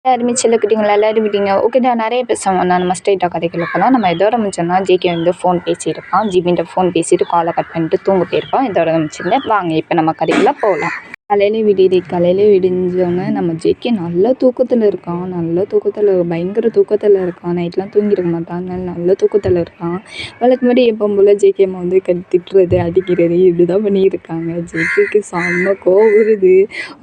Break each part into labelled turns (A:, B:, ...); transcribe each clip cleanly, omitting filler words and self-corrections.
A: எல்லாருமே செல்லக்குட்டிங்களா எல்லாரும் விட்டீங்க. ஓகே நான் நிறைய பேச நம்ம ஸ்ட்ரெயிட்டாக கதைக்குள்ள போகலாம். நம்ம இதோட முடிச்சோம்னா ஜேகே வந்து ஃபோன் பேசியிருப்பான். ஜிமின்ட்ட ஃபோன் பேசிட்டு காலை கட் பண்ணிட்டு தூங்க போயிருப்பான். இதோட முடிச்சிருந்தேன். வாங்க இப்போ நம்ம கதைக்குள்ள போகலாம். காலையிலே விடிஞ்சோன்னே நம்ம ஜேகே நல்ல தூக்கத்தில் இருக்கான். பயங்கர தூக்கத்தில் இருக்கான். நைட்லாம் தூங்கியிருக்க மாட்டான். நல்ல தூக்கத்தில் இருக்கான். வழக்கு மாதிரி எப்பவும் போல் ஜேகே அம்மா வந்து திட்டுறது அடிக்கிறது இப்படி தான் பண்ணியிருக்காங்க. ஜேகேக்கு செம்ம கோவம் வருது.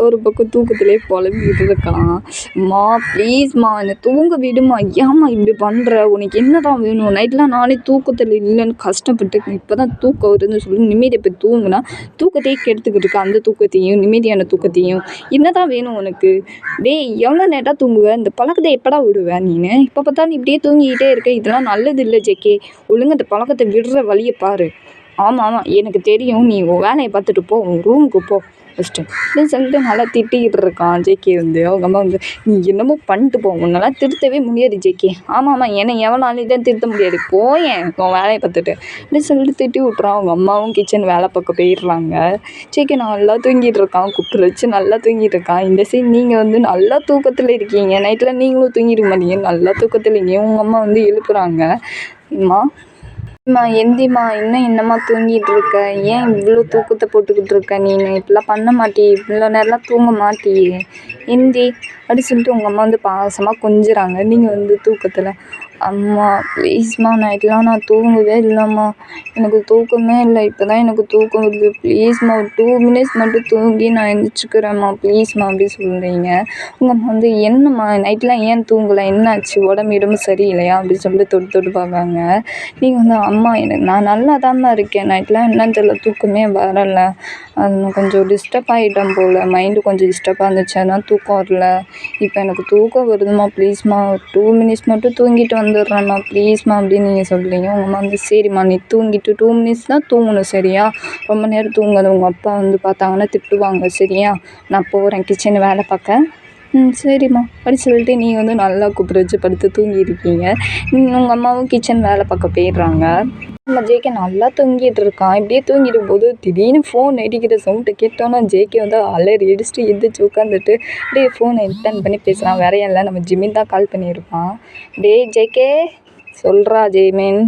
A: ஒரு பக்கம் தூக்கத்திலே புலம்பிக்கிட்டு இருக்கான். அம்மா ப்ளீஸ்மா என்னை தூங்க விடுமா, ஏம்மா இப்படி பண்ணுற, உனக்கு என்ன தான் வேணும், நைட்லாம் நானே தூக்கத்தில் இல்லைன்னு கஷ்டப்பட்டு இப்போ தான் தூக்கம் வருதுன்னு சொல்லி நிம்மதியை போய் தூங்குனா தூக்கத்தையே கெடுத்துக்கிட்டு இருக்கா. அந்த தூக்கத்தையும் நிம்மதியான தூக்கத்தையும் என்ன தான் வேணும் உனக்கு? டேய் எவ்வளோ நேரம் தூங்குவேன், இந்த பழக்கத்தை எப்படா விடுவேன் நீனு? இப்போ பார்த்தா நீ இப்படியே தூங்கிக்கிட்டே இருக்க, இதெல்லாம் நல்லது இல்லை ஜேகே. ஒழுங்கு அந்த பழக்கத்தை விடுற வழியை பாரு. ஆமாம் எனக்கு தெரியும், நீ உன் வேலையை பார்த்துட்டு போ, உன் ரூமுக்கு போ ஃபஸ்ட்டு அப்படின்னு சொல்லிட்டு நல்லா திட்டிக்கிட்டு இருக்கான். ஜேகே வந்து அவங்க அம்மா வந்து நீ என்னமோ பண்ணிட்டு போ, உன்னெல்லாம் திருத்தவே முடியாது ஜேகே. ஆமாம் என்னை எவனாலும் தான் திருத்த முடியாது, போயேன் உன் வேலையை பார்த்துட்டு அப்படின்னு சொல்லிட்டு திட்டி விட்றான். அவங்க அம்மாவும் கிச்சன் வேலை பார்க்க போயிடுறாங்க. ஜேகே நல்லா தூங்கிட்டு இருக்கான். குக்கர் வச்சு நல்லா தூங்கிட்டு இருக்கான். இந்த சைடு நீங்கள் வந்து நல்லா தூக்கத்தில் இருக்கீங்க. நைட்டில் நீங்களும் தூங்கிட்டு மாட்டீங்க, நல்லா தூக்கத்தில் இருக்கீங்க. உங்கள் அம்மா வந்து எழுப்புறாங்க. எந்திம்மா இன்னும் என்னம்மா தூங்கிட்டு இருக்க, ஏன் இவ்வளோ தூக்கத்தை போட்டுக்கிட்டு இருக்க, நீ இப்படிலாம் பண்ண மாட்டியே, இவ்வளோ நேரம்லாம் தூங்க மாட்டியே, எந்தி அப்படி சொல்லிட்டு உங்கள் அம்மா வந்து பாசமாக கொஞ்சுறாங்க. நீங்கள் வந்து தூக்கத்தில் அம்மா ப்ளீஸ்மா நைட்லாம் நான் தூங்கவே இல்லைம்மா, எனக்கு தூக்கமே இல்லை, இப்போ தான் எனக்கு தூக்கம் வருது, ப்ளீஸ்மா ஒரு 2 மினிட்ஸ் மட்டும் தூங்கி நான் எழுந்திரிச்சிக்கிறேம்மா ப்ளீஸ்மா அப்படி சொல்கிறீங்க. உங்கள் அம்மா வந்து என்னம்மா நைட்லாம் ஏன் தூங்கலை, என்னாச்சு, உடம்பு சரியில்லையா அப்படின்னு சொல்லிட்டு தொட்டு பார்க்காங்க. நீங்கள் வந்து அம்மா நான் நல்லா தான்மா இருக்கேன், நைட்லாம் என்னன்னு தெரியல தூக்கமே வரலை, அது கொஞ்சம் டிஸ்டர்ப் ஆகிட்டேன் போல், மைண்டு கொஞ்சம் டிஸ்டர்பாக இருந்துச்சு, அதனால் தூக்கம் வரல, இப்போ எனக்கு தூக்கம் வருதுமா ப்ளீஸ்மா ஒரு 2 மினிட்ஸ் மட்டும் தூங்கிட்டு வந்துடுறேம்மா ப்ளீஸ்மா அப்படின்னு நீங்கள் சொல்கிறீங்க. உங்கள் அம்மா வந்து சரிம்மா நீ தூங்கிட்டு 2 மினிட்ஸ் தான் தூங்கணும் சரியா, ரொம்ப நேரம் தூங்காது, உங்கள் அப்பா வந்து பார்த்தாங்கன்னா திட்டுவாங்க சரியா, நான் போகிறேன் கிச்சன் வேலை பார்க்க. சரிம்மா அப்படி சொல்லிட்டு நீங்கள் வந்து நல்லா கூப்பிட்டு வச்சு படுத்து தூங்கியிருக்கீங்க. உங்கள் அம்மாவும் கிச்சன் வேலை பார்க்க போயிடுறாங்க. நம்ம ஜேகே நல்லா தூங்கிட்டு இருக்கான். இப்படியே தூங்கிட்டு போது திடீர்னு ஃபோன் அடிக்கிற சவுண்டை கேட்டோன்னா ஜேகே வந்து அலறி அடிச்சுட்டு எந்திரிச்சு உட்காந்துட்டு அப்படியே ஃபோனை ரிட்டர்ன் பண்ணி பேசுகிறான். வேற இல்லை நம்ம ஜிமின் தான் கால் பண்ணியிருப்பான். டேய் ஜேகே சொல்கிறா ஜெய்மின்,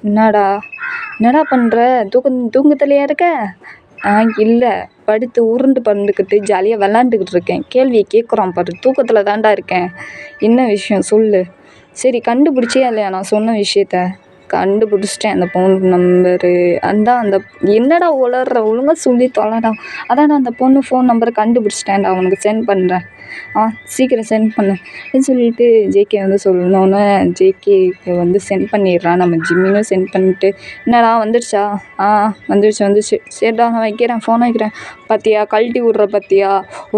A: என்னடா பண்ணுற, தூங்கத்திலையா இருக்க? இல்லை படுத்து உருண்டு படுந்துக்கிட்டு ஜாலியாக விளாண்டுக்கிட்டு இருக்கேன். கேள்வியை கேட்குறான் பாரு, தூக்கத்தில் தான்டா இருக்கேன், என்ன விஷயம் சொல்லு. சரி கண்டுபிடிச்சியா இல்லையா நான் சொன்ன விஷயத்த? கண்டுபிடிச்சிட்டேன், அந்த பொண்ணு நம்பரு அந்த என்னடா உளர்ற, ஒழுங்காக சொல்லி தொலைடா. அதான் அந்த பொண்ணு ஃபோன் நம்பரை கண்டுபிடிச்சிட்டேன்டா, அவனுக்கு சென்ட் பண்ணுறேன், சீக்கிரம் சென்ட் பண்ணு அப்படின்னு சொல்லிட்டு ஜேகே வந்து சொல்லணுன்னு ஜேகேக்கு வந்து சென்ட் பண்ணிடுறான். நம்ம ஜிம்மினும் சென்ட் பண்ணிட்டு என்னடா வந்துடுச்சா, வந்துடுச்சு சரிடா நான் வைக்கிறேன், ஃபோன் வைக்கிறேன், பார்த்தியா கழட்டி விட்ற, பார்த்தியா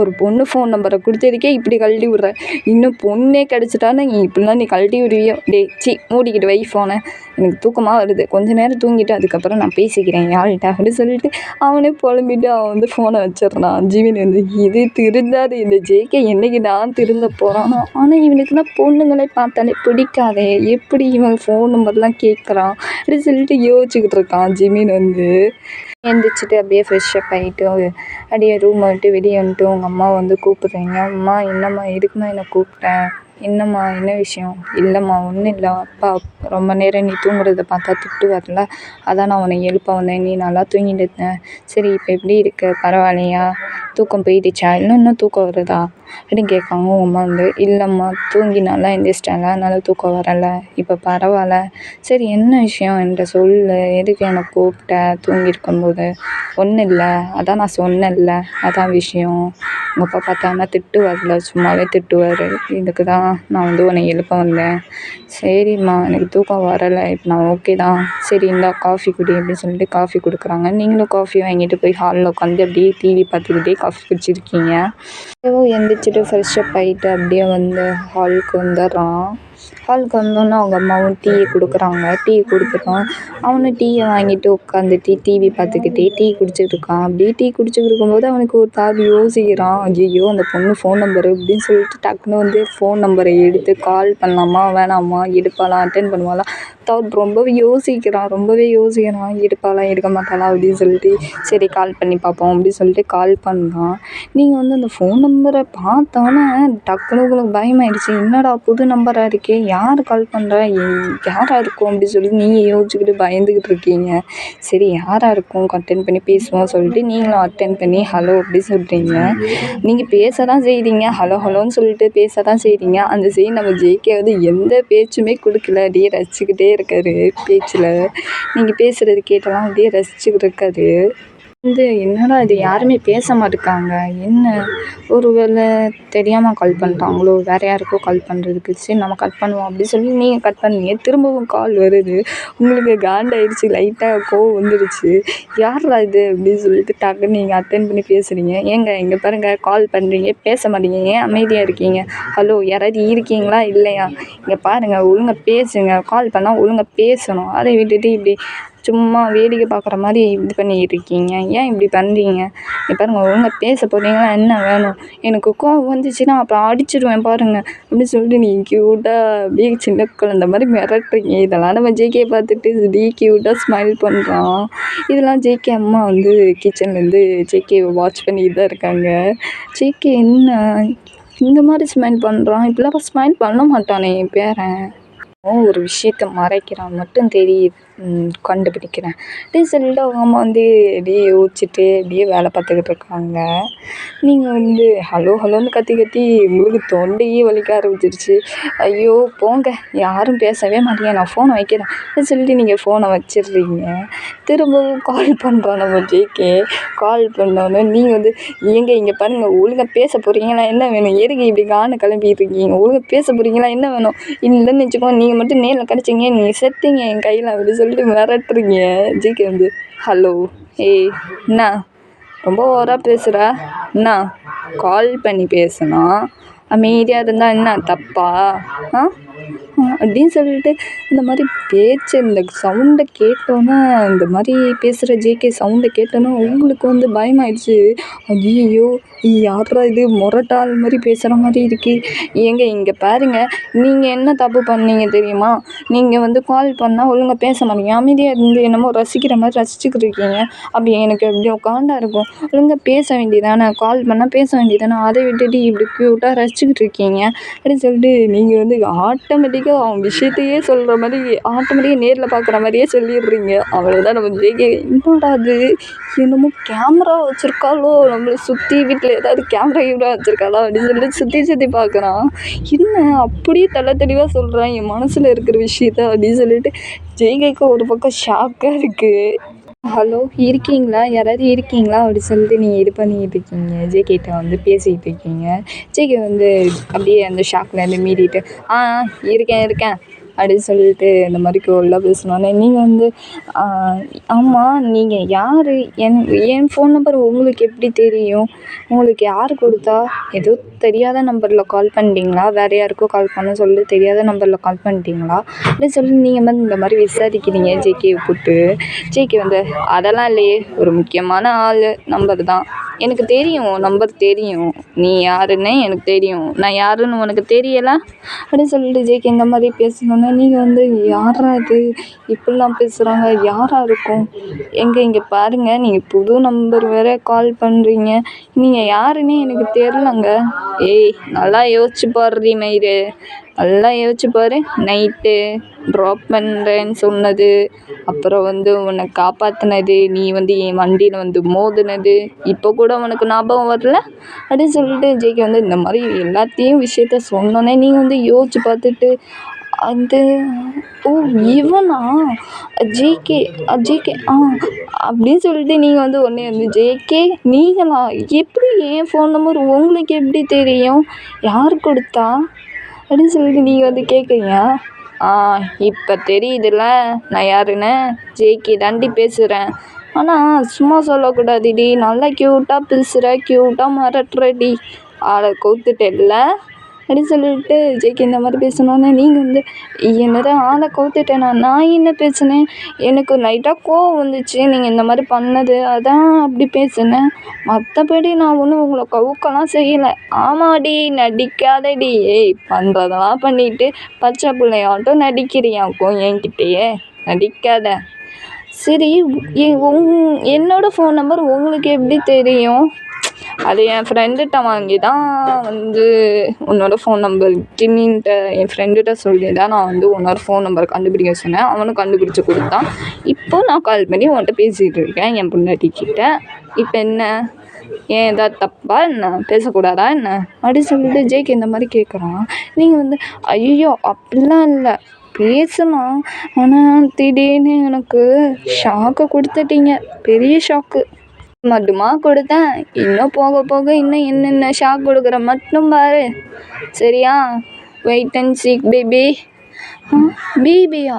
A: ஒரு பொண்ணு ஃபோன் நம்பரை கொடுத்ததுக்கே இப்படி கழட்டி விட்ற, இன்னும் பொண்ணே கிடச்சிட்டான்னு நீ இப்படிலாம் நீ கழட்டி விடுவியோ, மூடிக்கிட்டு வை ஃபோனை, எனக்கு தூக்கமாக வருது, கொஞ்சம் நேரம் தூங்கிட்டு அதுக்கப்புறம் நான் பேசிக்கிறேன் யாழ்கிட்ட அப்படின்னு சொல்லிட்டு அவனே புலம்பிட்டு அவன் வந்து ஃபோனை வச்சிடறான். ஜிமின் வந்து இது திருந்தாது, இந்த ஜேகே என்னைக்கு தான் திருந்த போகிறானோ, ஆனால் இவனுக்கு தான் பொண்ணுங்களே பார்த்தாலே பிடிக்காதே, எப்படி இவன் ஃபோன் நம்பர்லாம் கேட்குறான் அப்படின்னு சொல்லிட்டு யோசிச்சுக்கிட்டு இருக்கான். ஜிமின் வந்து எழுந்திரிச்சிட்டு அப்படியே ஃப்ரெஷ்ஷப் ஆகிட்டு அப்படியே ரூமை விட்டு வெளியே வந்துட்டு உங்கள் அம்மா வந்து கூப்பிட்றீங்க. அம்மா என்னம்மா எதுக்குமா என்னை கூப்பிட்டேன், என்னம்மா என்ன விஷயம்? இல்லைம்மா ஒன்றும் இல்லை, அப்பா ரொம்ப நேரம் நீ தூங்குறத பார்த்தா திட்டு வரல, அதான் நான் உன்னை எழுப்ப வந்தேன், நீ நல்லா தூங்கிட்டு இருந்தேன், சரி இப்போ எப்படி இருக்க, பரவாயில்லையா, தூக்கம் போயிடுச்சா, இன்னும் தூக்கம் வருதா அப்படின்னு கேட்காங்க. உங்கள் அம்மா வந்து இல்லைம்மா தூங்கி நல்லா எழுந்திரிச்சிட்டாங்க, அதனால் தூக்கம் வரலை, இப்போ பரவாயில்ல, சரி என்ன விஷயம் என்கிட்ட சொல்லு, எதுக்கு என்னை கூப்பிட்ட தூங்கியிருக்கும்போது? ஒன்றும் இல்லை, அதான் நான் சொன்னேன்ல, அதான் விஷயம், உங்கள் அப்பா பார்த்தாங்கன்னா திட்டுவார்ல, சும்மாவே திட்டுவார், இதுக்கு தான் நான் வந்து உன்னை எழுப்ப வந்தேன். சரிம்மா எனக்கு தூக்கம் வரலை, இப்போ நான் ஓகே தான், சரி இந்தா காஃபி குடி அப்படின்னு சொல்லிட்டு காஃபி கொடுக்குறாங்க. நீங்களும் காஃபி வாங்கிட்டு போய் ஹாலில் உட்காந்து அப்படியே டிவி பார்த்துக்கிட்டே காஃபி குடிச்சிருக்கீங்க. எழுந்திரிச்சிட்டு ஃப்ரெஷ்ஷப் ஆகிட்டு அப்படியே வந்து ஹாலுக்கு வந்துடுறான். ஹாலுக்கு வந்தோன்னே அவங்க அம்மாவும் டீ கொடுக்குறாங்க. டீ கொடுத்துட்டோம், அவனும் டீயை வாங்கிட்டு உட்காந்துட்டு டிவி பார்த்துக்கிட்டே டீ குடிச்சிட்டு இருக்கான். அப்படியே டீ குடிச்சிட்டு இருக்கும்போது அவனுக்கு ஒரு தாட் யோசிக்கிறான், ஐயோ அந்த பொண்ணு ஃபோன் நம்பரு அப்படின்னு சொல்லிட்டு டக்குன்னு வந்து ஃபோன் நம்பரை எடுத்து கால் பண்ணலாமா வேணாமா, எடுப்பாளா அட்டென்ட் பண்ணுவாளா, தாட் ரொம்பவே யோசிக்கிறான், எடுப்பாளா எடுக்க மாட்டாளா அப்படின்னு சொல்லிட்டு சரி கால் பண்ணி பார்ப்போம் அப்படின்னு சொல்லிட்டு கால் பண்ணான். நீங்கள் வந்து அந்த ஃபோன் நம்பரை பார்த்தோன்னே டக்குனு உங்களுக்கு பயமாயிடுச்சு. என்னடா புது நம்பராக இருக்கே, யார் கால் பண்ணுறா, யாராக இருக்கும் அப்படின்னு சொல்லி நீங்கள் யோசிச்சுக்கிட்டு பயந்துக்கிட்டு இருக்கீங்க. சரி யாராக இருக்கும், அட்டென்ட் பண்ணி பேசுவோம் சொல்லிட்டு நீங்களும் அட்டென்ட் பண்ணி ஹலோ அப்படி சொல்கிறீங்க. நீங்கள் பேச தான் செய்கிறீங்க, ஹலோ ஹலோன்னு சொல்லிட்டு பேச தான் செய்கிறீங்க. அந்த சைடு நம்ம ஜேகே வந்து எந்த பேச்சுமே கொடுக்கல, அப்படியே ரசிச்சுக்கிட்டே இருக்காரு பேச்சில். நீங்கள் பேசுகிறது கேட்டெல்லாம் அப்படியே ரசிச்சுக்கிட்டு இருக்காரு. என்னடா இது யாருமே பேச மாட்டுக்காங்க, என்ன ஒரு வேளை தெரியாமல் கால் பண்ணிட்டாங்களோ, வேறு யாருக்கோ கால் பண்ணுறதுக்கு. சரி நம்ம கட் பண்ணுவோம் அப்படின்னு சொல்லி நீங்கள் கட் பண்ணீங்க. திரும்பவும் கால் வருது. உங்களுக்கு காண்டாயிடுச்சு, லைட்டாக கோவம் வந்துடுச்சு. யாரா இது அப்படின்னு சொல்லிட்டு டக்குன்னு நீங்கள் அட்டென்ட் பண்ணி பேசுகிறீங்க. ஏங்க இங்கே பாருங்கள், கால் பண்ணுறீங்க பேச மாட்டீங்க, ஏன் அமைதியாக இருக்கீங்க? ஹலோ யாராவது இருக்கீங்களா இல்லையா? இங்கே பாருங்கள், ஒழுங்காக பேசுங்க. கால் பண்ணால் ஒழுங்காக பேசணும். அதை விட்டுட்டு இப்படி சும்மா வேடிக்கை பார்க்குற மாதிரி இது பண்ணிக்கிட்டு இருக்கீங்க. ஏன் இப்படி பண்ணுறீங்க? இங்கே பாருங்கள், ஒழுங்காக பேச போகிறீங்களா என்ன வேணும்? எனக்கு கோவம் வந்துச்சுன்னா அப்புறம் அடிச்சிடுவேன் பாருங்கள் அப்படின்னு சொல்லிட்டு நீங்கள் க்யூட்டாக அப்படியே சின்ன குழந்த மாதிரி மிரட்டுறீங்க. இதெல்லாம் நம்ம ஜேகே பார்த்துட்டு அப்படியே க்யூட்டாக ஸ்மைல் பண்ணுறான். இதெல்லாம் ஜேகே அம்மா வந்து கிச்சன்லேருந்து ஜேகேவை வாட்ச் பண்ணிட்டு தான் இருக்காங்க. ஜேகே என்ன இந்த மாதிரி ஸ்மைல் பண்ணுறான்? இப்படிலாம் ஸ்மைல் பண்ண மாட்டானே என் பேரன். ஒரு விஷயத்த மறைக்கிறான் மட்டும் கண்டுபிடிக்கிறேன் அப்படின்னு சொல்லிட்டு அவங்க அம்மா வந்து அப்படியே யோசிச்சுட்டு அப்படியே வேலை பார்த்துக்கிட்டு இருக்காங்க. நீங்கள் வந்து ஹலோ ஹலோன்னு கத்தி கத்தி உங்களுக்கு தொண்டையே வலிக்க ஆரம்பிச்சிருச்சு. ஐயோ போங்க, யாரும் பேசவே மாட்டீங்க, நான் ஃபோனை வைக்கிறேன் அப்படின்னு சொல்லிட்டு நீங்கள் ஃபோனை வச்சிடுறீங்க. திரும்பவும் கால் பண்ணுறோம் நம்ம ஜேகே. கால் பண்ணோன்னே நீங்கள் வந்து இங்கே பாருங்கள், ஒழுங்காக பேச போகிறீங்களா என்ன வேணும்? எதுக்கு இப்படி கிளம்பிட்டு இருக்கீங்க? ஒழுங்காக பேச போகிறீங்களா என்ன வேணும்? இல்லைன்னு வச்சுக்கோ, நீங்கள் மட்டும் நேரில் கிடச்சிங்க, நீங்கள் செத்தீங்க என் கையில் அப்படி சொல்லிட்டு மிரட்டுறீங்க. ஜேகே வந்து ஹலோ ஏய் என்ன ரொம்ப ஓவராக பேசுகிற, என்ன கால் பண்ணி பேசுனா அமைதியாக இருந்தால் என்ன தப்பா அப்படின்னு சொல்லிட்டு இந்த மாதிரி பேச்சு இந்த சவுண்டை கேட்டோன்னே, இந்த மாதிரி பேசுகிற ஜேகே சவுண்டை கேட்டோன்னே உங்களுக்கு வந்து பயமாயிடுச்சு. ஐயோ யாரா இது முரட்டால் மாதிரி பேசுகிற மாதிரி இருக்கு. ஏங்க இங்கே பாருங்கள், நீங்கள் என்ன தப்பு பண்ணீங்க தெரியுமா? நீங்கள் வந்து கால் பண்ணால் ஒழுங்காக பேச மாட்டீங்க, அமைதியாக இருந்து என்னமோ ரசிக்கிற மாதிரி ரசிச்சுக்கிட்டு இருக்கீங்க. அப்படி எனக்கு எப்படி உட்காண்டா இருக்கும். ஒழுங்காக பேச வேண்டியதானே, கால் பண்ணால் பேச வேண்டியதானே, அதை விட்டுட்டு இப்படி க்யூட்டாக ரசிச்சுக்கிட்டு இருக்கீங்க அப்படின்னு சொல்லிட்டு நீங்கள் வந்து ஆட்டோமேட்டிக்காக அவன் விஷயத்தையே சொல்கிற மாதிரி ஆட்டோமேட்டிக்காக நேரில் பார்க்குற மாதிரியே சொல்லிடுறீங்க. அவ்வளோதான் நம்ம ஜேகே. என்னடா அது என்னமோ கேமரா வச்சுருக்காளோ, நம்மளை சுற்றி வீட்டில் ஏதாவது கேமரா வச்சுருக்காளா அப்படின்னு சொல்லிட்டு சுற்றி பார்க்குறான். என்ன அப்படியே தெளிவாக சொல்கிறான் என் மனசில் இருக்கிற விஷயத்த அப்படின்னு சொல்லிட்டு ஜேகேக்கு ஒரு பக்கம் ஷாக்காக இருக்குது. ஹலோ இருக்கீங்களா, யாராவது இருக்கீங்களா அப்படி சொல்லிட்டு நீங்கள் இது பண்ணிக்கிட்டு இருக்கீங்க. ஜேகேட்ட வந்து பேசிக்கிட்டு இருக்கீங்க. ஜேகே வந்து அப்படியே அந்த ஷாக்லேருந்து மீறிட்டு இருக்கேன் அப்படின்னு சொல்லிட்டு இந்த மாதிரி கோல்லாம் பேசினோன்னே நீங்கள் வந்து ஆமாம் நீங்கள் யார், என் ஃபோன் நம்பர் உங்களுக்கு எப்படி தெரியும்? உங்களுக்கு யார் கொடுத்தா? ஏதோ தெரியாத நம்பரில் கால் பண்ணிட்டீங்களா? வேறு யாருக்கோ கால் பண்ண சொல்லி தெரியாத நம்பரில் கால் பண்ணிட்டீங்களா அப்படின்னு சொல்லி நீங்கள் வந்து இந்த மாதிரி விசாரிக்கிறீங்க ஜேகேவை கூப்பிட்டு. ஜேகே வந்து அதெல்லாம் இல்லையே, ஒரு முக்கியமான ஆள் நம்பர் தான், எனக்கு தெரியும், நம்பர் தெரியும், நீ யாருன்னு எனக்கு தெரியும், நான் யாருன்னு உனக்கு தெரியலை அப்படின்னு சொல்லிட்டு ஜேகே இந்த மாதிரி பேசணுன்னா நீங்கள் வந்து யாரா இது இப்படிலாம் பேசுகிறாங்க, யாராக இருக்கும்? இங்கே பாருங்கள், நீங்கள் புது நம்பர் வேறு கால் பண்ணுறீங்க, நீங்கள் யாருன்னே எனக்கு தெரிலங்க. ஏய் நல்லா யோசிச்சு பாருடி மயிறு, நல்லா யோசிச்சு பாரு. நைட்டு ட்ராப் பண்ணுறேன்னு சொன்னது, அப்புறம் வந்து உன்னை காப்பாற்றினது, நீ வந்து என் வண்டியில் வந்து மோதினது, இப்போ கூட உனக்கு ஞாபகம் வரல அப்படின்னு சொல்லிட்டு ஜேகே வந்து இந்த மாதிரி எல்லாத்தையும் விஷயத்த சொன்னோன்னே நீங்கள் வந்து யோசிச்சு பார்த்துட்டு அது இவனா ஜேகே அப்படின்னு சொல்லிட்டு நீங்கள் வந்து உடனே வந்து ஜேகே நீங்களா, எப்படி என் ஃபோன் நம்பர் உங்களுக்கு எப்படி தெரியும், யார் கொடுத்தா அப்படின்னு சொல்லிட்டு நீங்கள் வந்து கேட்குறீங்க. இப்போ தெரியுதுல்ல நான் யாருன்னு, ஜேகே தாண்டி பேசுகிறேன். ஆனால் சும்மா சொல்லக்கூடாதுடி, நல்லா க்யூட்டாக பேசுகிற, க்யூட்டாக மிரட்டுறடி, ஆளை கவுத்துட்டேல்ல அப்படின்னு சொல்லிட்டு ஜேகே இந்த மாதிரி பேசினோன்னே நீங்கள் வந்து என்னது ஆளை கவுத்துட்டேனா, நான் என்ன பேசினேன், எனக்கு லைட்டாக கோவம் வந்துச்சு நீங்கள் இந்த மாதிரி பண்ணது, அதான் அப்படி பேசினேன், மற்றபடி நான் ஒன்றும் உங்களை கவுக்கலாம் செய்யலை. ஆமாடி நடிக்காதடி, ஏய் பண்ணுறதெல்லாம் பண்ணிவிட்டு பச்சை பிள்ளையாட்டம் நடிக்கிறியாக்கும் என்கிட்டயே, நடிக்காத. சரி என்னோடய ஃபோன் நம்பர் உங்களுக்கு எப்படி தெரியும் அது என் ஃப்ரெண்டுகிட்ட வாங்கி தான் வந்து உன்னோட ஃபோன் நம்பர் டின்னின்ட்ட என் ஃப்ரெண்டுகிட்ட சொல்லி தான் நான் வந்து உன்னோட ஃபோன் நம்பர் கண்டுபிடிக்க சொன்னேன். அவனும் கண்டுபிடிச்சி கொடுத்தான். இப்போ நான் கால் பண்ணி உன்கிட்ட பேசிகிட்டு இருக்கேன் என் பொண்டாட்டிக்கிட்ட. இப்போ என்ன, ஏன் ஏதாவது தப்பா என்ன, பேசக்கூடாதா என்ன அப்படி சொல்லிட்டு ஜேகே இந்த மாதிரி கேட்குறான். நீங்கள் வந்து ஐயோ அப்படிலாம் இல்லை, பேசலாம், ஆனால் திடீர்னு எனக்கு ஷாக்கு கொடுத்துட்டீங்க, பெரிய ஷாக்கு மட்டுமா கொடுத்தேன். இன்னும் போக போக இன்னும் என்னென்ன ஷாக் கொடுக்குற மட்டும் பாரு, சரியா? Wait and seek baby. பேபியா?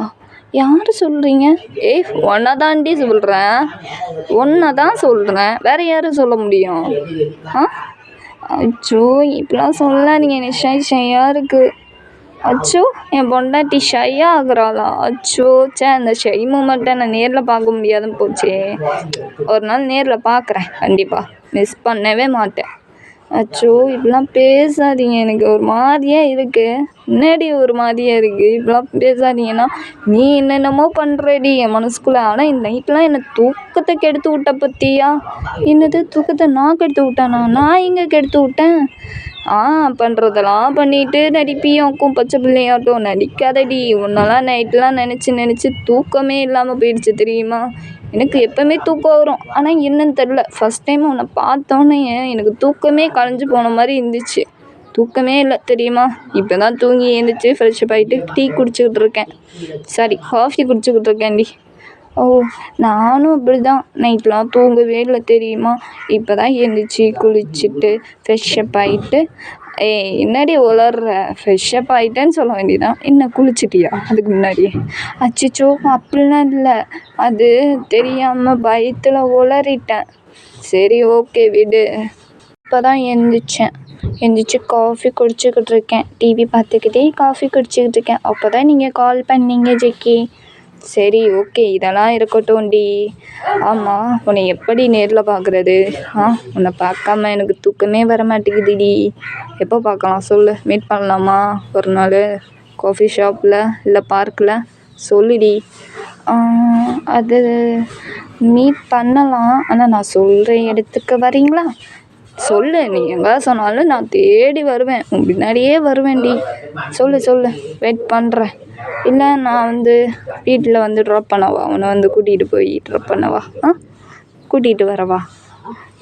A: யார் சொல்கிறீங்க? ஏய், ஒன்றை தாண்டி சொல்கிறேன், ஒன்றை தான் சொல்கிறேன், வேறு யாரும் சொல்ல முடியும்? அச்சோ இப்படிலாம் சொல்லாதீங்க, எனக்கு ஷையாக இருக்குது. அச்சோ என் பொண்டாட்டி ஷையாக ஆகுறாளா? அச்சோ அந்த ஷை மூமெண்ட்டை நான் நேரில் பார்க்க முடியாதுன்னு போச்சே. ஒரு நாள் நேரில் பார்க்குறேன் கண்டிப்பாக, மிஸ் பண்ணவே மாட்டேன். அச்சோ இப்படிலாம் பேசாதீங்க, எனக்கு ஒரு மாதிரியாக இருக்குது. முன்னாடி ஒரு மாதிரியாக இருக்குது, இப்படிலாம் பேசாதீங்கன்னா. நீ என்னென்னமோ பண்ணுறடி என் மனசுக்குள்ளே. ஆனால் இந்த நைட்லாம் என்னை தூக்கத்தை கெடுத்து விட்ட பற்றியா? என்னது தூக்கத்தை நான் கெடுத்து விட்டானா? நான் எங்கே கெடுத்து விட்டேன்? பண்ணுறதெல்லாம் பண்ணிட்டு நடிப்பியாக்கும் பச்சை பிள்ளையாட்டும். நடிக்காதடி, உன்னெல்லாம் நைட்லாம் நினச்சி தூக்கமே இல்லாமல் போயிடுச்சு தெரியுமா? எனக்கு எப்போவுமே தூக்கம் வரும், ஆனால் என்னன்னு தெரில, ஃபஸ்ட் டைம் உன்னை பார்த்தோன்னே எனக்கு தூக்கமே கலைஞ்சு போன மாதிரி இருந்துச்சு. தூக்கமே இல்லை தெரியுமா? இப்போ தான் தூங்கி எழுந்திரிச்சு ஃப்ரெஷ்ஷப் ஆகிட்டு டீ குடிச்சிக்கிட்டு இருக்கேன், சாரி காஃபி குடிச்சிக்கிட்டு இருக்கேன்டி. ஓ நானும் அப்படி தான், நைட்லாம் தூங்கவே இல்லை தெரியுமா? இப்போ தான் எழுந்திரிச்சி குளிச்சுட்டு ஃப்ரெஷ்ஷப் ஆகிட்டு. என்னடி உளர்ற? ஃப்ரெஷ்ஷப் ஆகிட்டேன்னு சொல்ல வேண்டியதான், என்ன குளிச்சிட்டியா அதுக்கு முன்னாடியே? அச்சச்சோ அப்படிலாம் இல்லை, அது தெரியாமல் பயத்தில் உளறிட்டேன். சரி ஓகே விடு. இப்போ தான் எழுந்திரிச்சு காஃபி குடிச்சிக்கிட்டு இருக்கேன், டிவி பார்த்துக்கிட்டே காஃபி குடிச்சிக்கிட்டு இருக்கேன். அப்போ தான் நீங்கள் கால் பண்ணீங்க ஜெக்கி. சரி ஓகே, இதெல்லாம் இருக்கட்டும்டி. ஆமாம், உன்னை எப்படி நேரில் பார்க்குறது? உன்னை பார்க்காம எனக்கு தூக்கமே வர மாட்டேங்குதுடி. எப்போ பார்க்கலாம் சொல்லு, மீட் பண்ணலாமா ஒரு நாள்? காஃபி ஷாப்பில் இல்லை பார்க்கில்? சொல்லுடி. அது மீட் பண்ணலாம், ஆனால் நான் சொல்கிற இடத்துக்கு வரீங்களா? சொல்லு, நீ எங்கே சொன்னாலும் நான் தேடி வருவேன், உன் பின்னாடியே வருவேன்டி. சொல்லு வெயிட் பண்ணுறேன். இல்லை நான் வந்து வீட்டில் வந்து ட்ராப் பண்ணவா? அவனை வந்து கூட்டிகிட்டு போய் ட்ராப் பண்ணவா? கூட்டிகிட்டு வரவா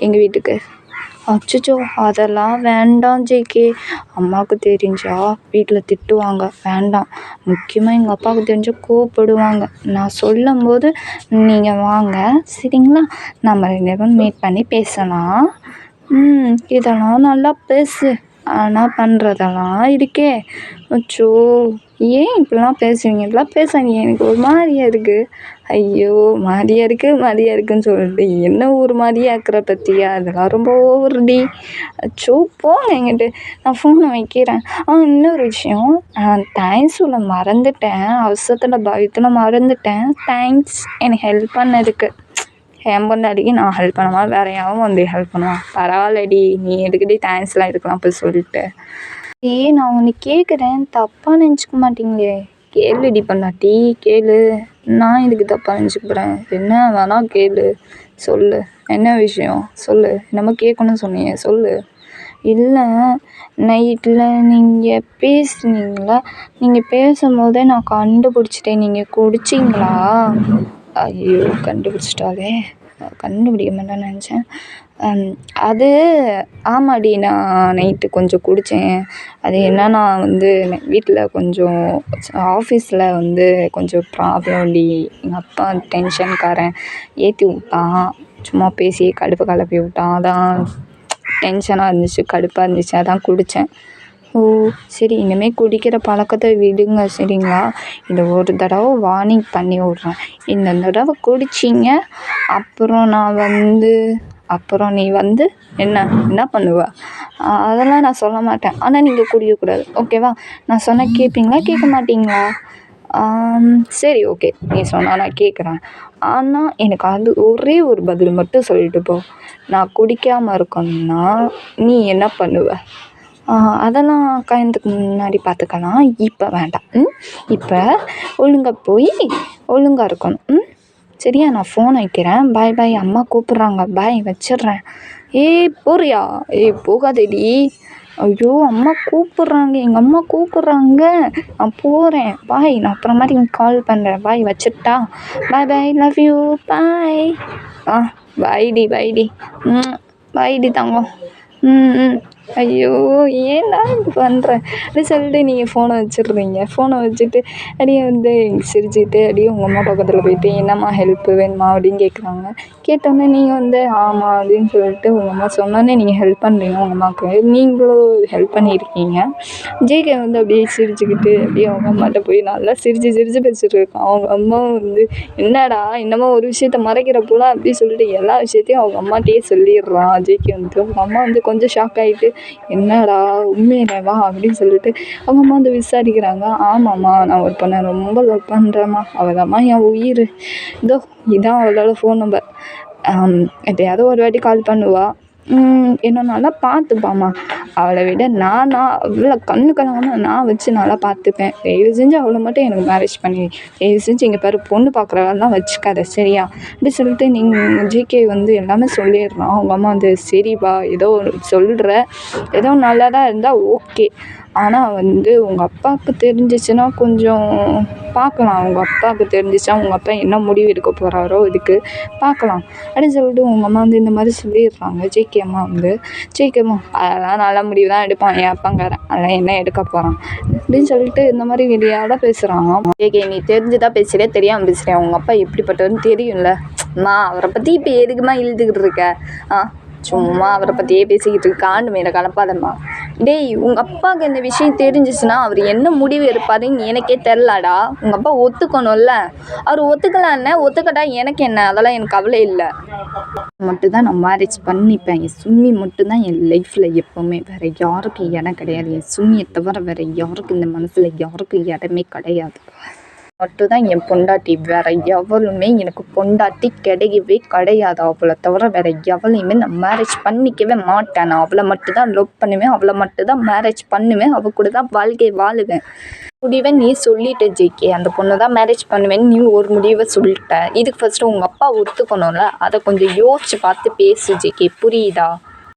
A: எங்கள் வீட்டுக்கு? அச்சச்சோ அதெல்லாம் வேண்டாம் ஜேகே, அம்மாவுக்கு தெரிஞ்சா வீட்டில் திட்டுவாங்க, வேண்டாம். முக்கியமாக எங்கள் அப்பாவுக்கு தெரிஞ்சால் கோவப்படுவாங்க. நான் சொல்லும் போது நீங்கள் வாங்க சரிங்களா? நம்ம 2 பேரும் மீட் பண்ணி பேசலாம். இதெல்லாம் நல்லா பேசு, ஆனால் பண்ணுறதெல்லாம் இருக்கே. அச்சோ ஏன் இப்படிலாம் பேசுவீங்க? இப்படிலாம் பேசாதீங்க, எனக்கு ஒரு மாதிரியாக இருக்குது. ஐயோ மாதிரியாக இருக்குன்னு சொல்லிட்டு என்ன ஒரு மாதிரியாக இருக்கிற பற்றியா? அதெல்லாம் ரொம்ப ஓவர்டி. அச்சோ போங்க எங்கிட்ட, நான் ஃபோனை வைக்கிறேன். இன்னொரு விஷயம், நான் தேங்க்ஸ் சொல்ல மறந்துட்டேன், அவசரத்தில் பயத்தில் மறந்துட்டேன். தேங்க்ஸ் எனக்கு ஹெல்ப் பண்ணதுக்கு. என் பொண்டாட்டிக்கு நான் ஹெல்ப் பண்ணுமா, வேறு யாரும் வந்து ஹெல்ப் பண்ணுவான்? பரவாயில்லடி, நீ எதுக்கிட்டே தேங்க்ஸ்லாம் எடுக்கலாம் போய் சொல்லிட்டு. நான் ஒன்று கேட்குறேன், தப்பாக நினச்சிக்க மாட்டீங்களே? கேளுடி பொண்டாட்டி கேளு. நான் இதுக்கு தப்பாக நினச்சிக்கிறேன்? என்ன வேணால் கேளு, சொல்லு என்ன விஷயம் சொல்லு. என்னமோ கேட்கணும்னு சொன்னீங்க, சொல்லு. இல்லை நைட்டில் நீங்கள் பேசுனீங்களா, நீங்கள் பேசும்போதே நான் கண்டுபிடிச்சிட்டேன், நீங்கள் குடிச்சிங்களா? ஐயோ கண்டுபிடிச்சிட்டாலே, கண்டுபிடிக்க மாட்டேன்னு நினச்சேன். அது ஆமாடி, நான் நைட்டு கொஞ்சம் குடித்தேன். அது என்னன்னா வந்து வீட்டில் கொஞ்சம் ஆஃபீஸில் வந்து கொஞ்சம் ப்ராப்ளம்டி. எங்கள் அப்பா டென்ஷன்காரன், ஏற்றி விட்டான், சும்மா பேசி கடுப்பு கிளப்பி விட்டான். அதான் டென்ஷனாக இருந்துச்சு, கடுப்பாக இருந்துச்சு, அதான் குடித்தேன். ஓ சரி, இனிமேல் குடிக்கிற பழக்கத்தை விடுங்க சரிங்களா? இதை ஒரு தடவை வார்னிங் பண்ணி விட்றேன். இந்த தடவை குடிச்சிங்க அப்புறம் நீ வந்து என்ன பண்ணுவ? அதெல்லாம் நான் சொல்ல மாட்டேன், ஆனால் நீங்கள் குடிக்கக்கூடாது ஓகேவா? நான் சொன்னால் கேட்பீங்களா கேட்க மாட்டீங்களா? சரி ஓகே, நீ சொன்னால் நான் கேட்குறேன். ஆனால் எனக்கு அது ஒரே ஒரு பதில் மட்டும் சொல்லிட்டு போ. நான் குடிக்காமல் இருக்கணும்னா நீ என்ன பண்ணுவ? அதெல்லாம் கல்யாணத்துக்கு முன்னாடி பார்த்துக்கலாம், இப்போ வேண்டாம். இப்போ ஒழுங்காக போய் ஒழுங்காக இருக்கணும். சரியா? நான் ஃபோன் வைக்கிறேன். பாய் பாய். அம்மா கூப்பிட்றாங்க. பாய் வச்சிடுறேன். ஏய் போறியா? ஏய் போகாதேடி. ஐயோ! அம்மா கூப்பிட்றாங்க. எங்கள் அம்மா கூப்பிட்றாங்க. நான் போகிறேன். பாய். நான் அப்புறமாட்டி கால் பண்ணுறேன். பாய் வச்சிடட்டா? Bye bye. Love you. Bye. பாய்டி பாய்டி. பாய்டி தங்கம். ம். ஐயோ! ஏன்டா இப்படி பண்ணுற? அப்படி சொல்லிட்டு நீங்கள் ஃபோனை வச்சிடுறீங்க. ஃபோனை வச்சுட்டு அப்படியே வந்து சிரிச்சுக்கிட்டு அப்படியே உங்கள் அம்மா பக்கத்தில் போயிட்டு என்னம்மா ஹெல்ப்பு வேணுமா அப்படின்னு கேட்குறாங்க. கேட்டோன்னே நீங்கள் வந்து ஆமாம் அப்படின்னு சொல்லிட்டு உங்கள் அம்மா சொன்னோன்னே நீங்கள் ஹெல்ப் பண்ணுறீங்க உங்கள் அம்மாவுக்கு. நீங்களும் ஹெல்ப் பண்ணியிருக்கீங்க. ஜேகே வந்து அப்படியே சிரிச்சுக்கிட்டு அப்படியே அவங்க அம்மாட்ட போய் நல்லா சிரித்து சிரித்து பேசிகிட்டு இருக்கான். அவங்க அம்மாவும் வந்து என்னடா என்னமோ ஒரு விஷயத்த மறைக்கிற போல அப்படி சொல்லிட்டு எல்லா விஷயத்தையும் அவங்க அம்மாட்டையே சொல்லிடுறான். ஜேகே வந்து அவங்க அம்மா வந்து கொஞ்சம் ஷாக் ஆகிட்டு என்னடா உண்மையிலேவா அப்படின்னு சொல்லிட்டு அவங்க அம்மா வந்து விசாரிக்கிறாங்க. ஆமாம்மா நான் ஒரு பொண்ணை ரொம்ப லவ் பண்ணுறேம்மா. அவள் தான்மா என் உயிர். இதான் அவளோட ஃபோன் நம்பர். எப்பயாவது ஒரு வாட்டி கால் பண்ணுவாள். என்ன நல்லா பார்த்துப்பாம்மா. அவளை விட அவளை கண்ணு கலங்காம நான் வச்சு நல்லா பார்த்துப்பேன். தயவு செஞ்சு அவளை மட்டும் எனக்கு மேரேஜ் பண்ணி தயவு செஞ்சு இங்கே பாரு பொண்ணு பார்க்குற வேலைலாம் வச்சுக்காத சரியா? அப்படி சொல்லிட்டு நீங்கள் ஜேகே வந்து எல்லாமே சொல்லிடுறான். அவங்க அம்மா வந்து சரிப்பா ஏதோ சொல்கிற ஏதோ நல்லா தான் இருந்தால் ஓகே. ஆனால் வந்து உங்கள் அப்பாவுக்கு தெரிஞ்சிச்சுன்னா கொஞ்சம் பார்க்கலாம். உங்கள் அப்பாவுக்கு தெரிஞ்சிச்சா உங்கள் அப்பா என்ன முடிவு எடுக்க போகிறாரோ இதுக்கு பார்க்கலாம் அப்படின்னு சொல்லிட்டு உங்கள் அம்மா வந்து இந்த மாதிரி சொல்லிடுறாங்க. ஜேகே அம்மா வந்து ஜேகே அம்மா அதெல்லாம் நல்ல முடிவு தான் எடுப்பான் என் அப்பாங்காரன். அதெல்லாம் என்ன எடுக்க போகிறான் அப்படின்னு சொல்லிட்டு இந்த மாதிரி விளையாட பேசுகிறாங்க. ஜேகே நீ தெரிஞ்சுதான் பேசுகிறே தெரியாமல் பேசுகிறேன். உங்கள் அப்பா எப்படிப்பட்டவன்னு தெரியும்ல. அம்மா அவரை பற்றி இப்போ எதுக்குமா இழுத்துக்கிட்டு இருக்க? சும்மா அவரை பற்றியே பேசிக்கிட்டு இருக்கு. காண்டு மேலே கலப்பாதம்மா. டேய் உங்கள் அப்பாவுக்கு இந்த விஷயம் தெரிஞ்சிச்சுன்னா அவர் என்ன முடிவு எடுப்பாருன்னு எனக்கே தெரிலடா. உங்கள் அப்பா ஒத்துக்கணும்ல. அவர் ஒத்துக்கலான்னு ஒத்துக்கட்டா எனக்கு என்ன? அதெல்லாம் எனக்கு கவலை இல்லை. மட்டும்தான் நான் மேரேஜ் பண்ணிப்பேன். என் சும்மி மட்டும்தான் என் லைஃப்பில் எப்போவுமே. வேறு யாருக்கும் இடம் கிடையாது. என் சும்மியை தவிர வேறு யாருக்கும் இந்த மனசில் யாருக்கும் இடமே கிடையாது. மட்டும்தான் என் பொண்டாட்டி. வேறு எவளுமே எனக்கு பொண்டாட்டி கிடையவே கிடையாது. அவளை தவிர வேறு எவளையுமே நான் மேரேஜ் பண்ணிக்கவே மாட்டேன். நான் அவளை மட்டும்தான் லவ் பண்ணுவேன். அவளை மட்டும்தான் மேரேஜ் பண்ணுவேன். அவள் கூட தான் வாழ்க்கை வாழுவேன். முடிவை நீ சொல்லிட்ட ஜேகே. அந்த பொண்ணை தான் மேரேஜ் பண்ணுவேன்னு நீ ஒரு முடிவை சொல்லிட்ட. இதுக்கு ஃபஸ்ட்டு உங்கள் அப்பா ஒத்துக்கணும்ல. அதை கொஞ்சம் யோசிச்சு பார்த்து பேசு ஜேகே. புரியுதா?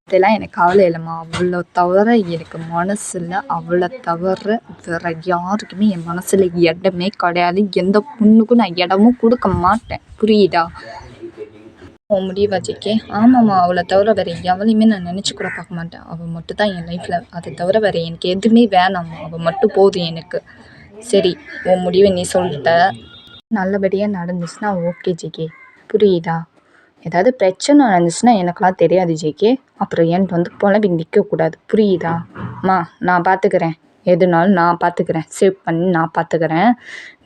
A: இதெல்லாம் எனக்கு கவலை இல்லைம்மா. அவளை தவிர எனக்கு மனசில் அவளை தவிர வேறு யாருக்குமே என் மனசில் இடமே கிடையாது. எந்த பொண்ணுக்கும் நான் இடமும் கொடுக்க மாட்டேன். புரியுதா? உன் முடிவா ஜேகே? ஆமாம்மா அவளை தவிர வேறு எவளையுமே நான் நினச்சி கூட பார்க்க மாட்டேன். அவள் மட்டும் தான் என் லைஃப்பில். அதை தவிர வேறு எனக்கு எதுவுமே வேணாம்மா. அவள் மட்டும் போதும் எனக்கு. சரி உன் முடிவை நீ சொல்லிட்ட. நல்லபடியாக நடந்துச்சுன்னா ஓகே ஜேகே. புரியுதா? ஏதாவது பிரச்சனை நடந்துச்சுன்னா எனக்கெல்லாம் தெரியாது ஜேகே. அப்புறம் என்கிட்ட வந்து புலம்பி நிற்கக்கூடாது. புரியுதா? அம்மா நான் பார்த்துக்கிறேன். எதுனாலும் நான் பார்த்துக்கிறேன். சேவ் பண்ணி நான் பார்த்துக்கிறேன்.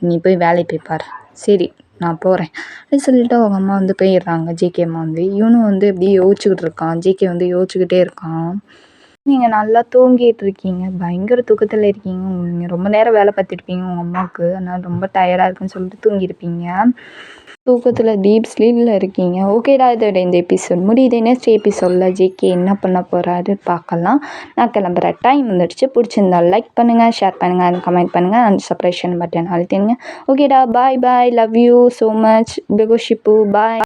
A: நீ போய் வேலையை போய் பாரு. சரி நான் போகிறேன் அப்படின்னு சொல்லிட்டு அவங்க அம்மா வந்து போயிடுறாங்க. ஜேகே அம்மா வந்து இவனும் வந்து இப்படி யோசிச்சுக்கிட்டு இருக்கான். ஜேகே வந்து யோசிச்சுக்கிட்டே இருக்கான். நீங்கள் நல்லா தூங்கிட்டு இருக்கீங்க. பயங்கர தூக்கத்தில் இருக்கீங்க. நீங்கள் ரொம்ப நேரம் வேலை பார்த்துருப்பீங்க உங்கள் அம்மாவுக்கு. அதனால் ரொம்ப டயர்டாக இருக்குன்னு சொல்லிட்டு தூங்கியிருப்பீங்க. தூக்கத்தில் டீப் ஸ்லீப்பில் இருக்கீங்க. ஓகேடா இதோட இந்த எபிசோட் முடியுது. நெக்ஸ்ட் எபிசோடில் ஜேகே என்ன பண்ண போகிறாரு பார்க்கலாம். நான் கிளம்புற டைம் வந்துடுச்சு. பிடிச்சிருந்தா லைக் பண்ணுங்கள், ஷேர் பண்ணுங்கள், அண்ட் கமெண்ட் பண்ணுங்கள், அண்ட் சப்ஸ்கிரிப்ஷன் பட்டன் அழுத்திடுங்க. ஓகேடா bye bye. Love you so much. பிகோஷிப்பு பாய்.